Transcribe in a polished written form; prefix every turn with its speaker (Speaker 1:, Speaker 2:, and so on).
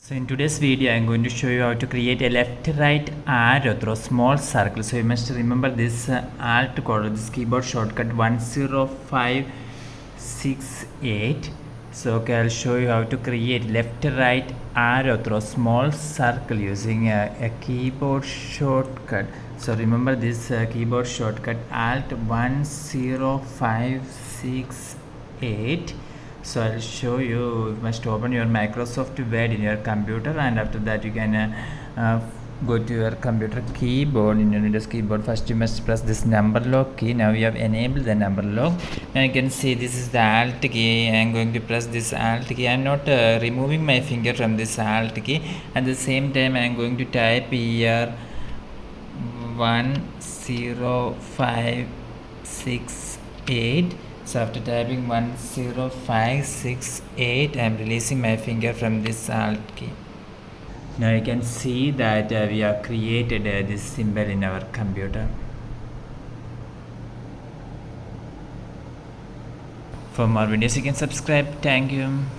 Speaker 1: So in today's video, I'm going to show you how to create a left-right arrow through a small circle. So you must remember this Alt code, this keyboard shortcut 10568. So okay, I'll show you how to create left-right arrow through a small circle using a keyboard shortcut. So remember this keyboard shortcut Alt 10568. So I'll show you. You must open your Microsoft Word in your computer, and after that you can go to your computer keyboard. In your Windows keyboard, first you must press this number lock key. Now you have enabled the number lock. Now you can see this is the Alt key. I am going to press this Alt key. I am not removing my finger from this Alt key. At the same time, I am going to type here 10568. So after typing 10568, I am releasing my finger from this Alt key. Now you can see that we have created this symbol in our computer. For more videos you can subscribe. Thank you.